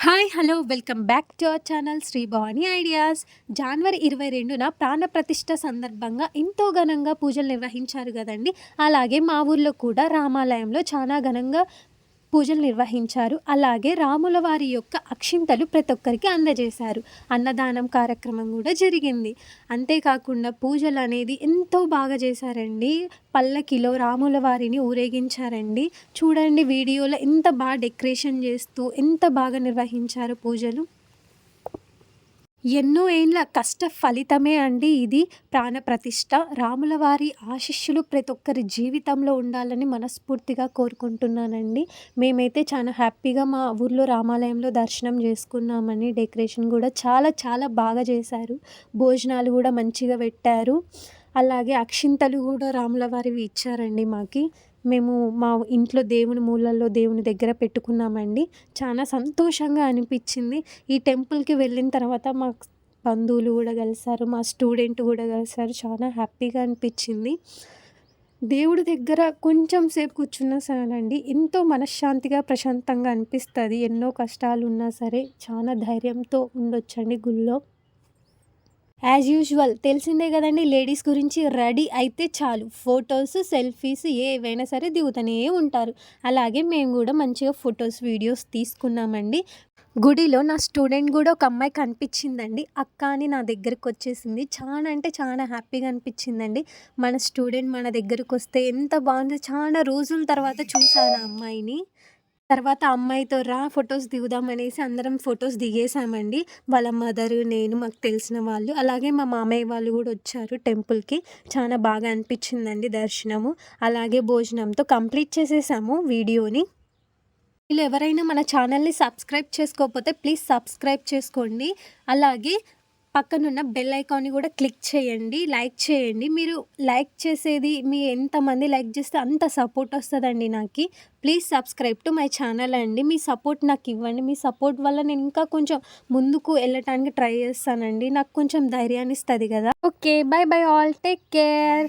Hi hello welcome back to our channel Shri Bhavani ideas. జనవరి 22న ప్రాణప్రతిష్ఠ సందర్భంగా ఎంతో ఘనంగా పూజలు నిర్వహించారు కదండి. అలాగే మా ఊర్లో కూడా రామాలయంలో చాలా ఘనంగా పూజలు నిర్వహించారు. అలాగే రాముల వారి యొక్క అక్షింతలు ప్రతి ఒక్కరికి అందజేశారు. అన్నదానం కార్యక్రమం కూడా జరిగింది. అంతేకాకుండా పూజలు అనేది ఎంతో బాగా చేశారండి. పల్లకిలో రాముల వారిని ఊరేగించారండి. చూడండి వీడియోలో ఎంత బాగా డెకరేషన్ చేస్తూ ఎంత బాగా నిర్వహించారు పూజలు. ఎన్నో ఏండ్ల కష్ట ఫలితమే అండి ఇది ప్రాణప్రతిష్ఠ. రాముల వారి ఆశీస్సులు ప్రతి ఒక్కరి జీవితంలో ఉండాలని మనస్ఫూర్తిగా కోరుకుంటున్నానండి. మేమైతే చాలా హ్యాపీగా మా ఊర్లో రామాలయంలో దర్శనం చేసుకున్నామని. డెకరేషన్ కూడా చాలా చాలా బాగా చేశారు. భోజనాలు కూడా మంచిగా పెట్టారు. అలాగే అక్షింతలు కూడా రాముల వారివి ఇచ్చారండి మాకి. మేము మా ఇంట్లో దేవుని మూలల్లో దేవుని దగ్గర పెట్టుకున్నామండి. చాలా సంతోషంగా అనిపించింది. ఈ టెంపుల్‌కి వెళ్ళిన తర్వాత మా బంధువులు కూడా కలిసారు. మా స్టూడెంట్ కూడా కలిసారు. చాలా హ్యాపీగా అనిపించింది. దేవుడి దగ్గర కొంచెం సేపు కూర్చున్నా చాలండి ఎంతో మనశ్శాంతిగా, ప్రశాంతంగా అనిపిస్తది. ఎన్నో కష్టాలున్నా సరే చాలా ధైర్యంతో ఉండొచ్చండి గుళ్ళో. యాజ్ యూజువల్ తెలిసిందే కదండి, లేడీస్ గురించి రెడీ అయితే చాలు ఫొటోస్, సెల్ఫీస్ ఏవైనా సరే దిగుతూనే ఉంటారు. అలాగే మేము కూడా మంచిగా ఫొటోస్, వీడియోస్ తీసుకున్నామండి. గుడిలో నా స్టూడెంట్ కూడా ఒక అమ్మాయి కనిపించిందండి. అక్క అని నా దగ్గరకు వచ్చేసింది. చాలా అంటే చాలా హ్యాపీగా అనిపించిందండి. మన స్టూడెంట్ మన దగ్గరకు వస్తే ఎంత బాగుంది. చాలా రోజుల తర్వాత చూసాను ఆ అమ్మాయిని. తర్వాత అమ్మాయితో ఫొటోస్ దిగుదాం అనేసి అందరం ఫొటోస్ దిగేసామండి. వాళ్ళ మదరు, నేను, మాకు తెలిసిన వాళ్ళు, అలాగే మా మామయ్య వాళ్ళు కూడా వచ్చారు టెంపుల్‌కి. చాలా బాగా అనిపించిందండి దర్శనము. అలాగే భోజనంతో కంప్లీట్ చేసేసాము వీడియోని. వీళ్ళు ఎవరైనా మన ఛానల్‌ని సబ్స్క్రైబ్ చేసుకోకపోతే ప్లీజ్ సబ్స్క్రైబ్ చేసుకోండి. అలాగే పక్కనున్న బెల్ ఐకాన్‌ని కూడా క్లిక్ చేయండి. లైక్ చేయండి. మీరు లైక్ చేసేది ఎంతమంది లైక్ చేస్తే అంత సపోర్ట్ వస్తదండి నాకి. Please subscribe to my channel అండి. మీ సపోర్ట్ నాకివ్వండి. మీ సపోర్ట్ వల్ల నేను ఇంకా కొంచెం ముందుకు వెళ్ళటానికి ట్రై చేస్తానండి. నాకు కొంచెం ధైర్యాన్ని ఇస్తది కదా. Okay. By by all. Take care.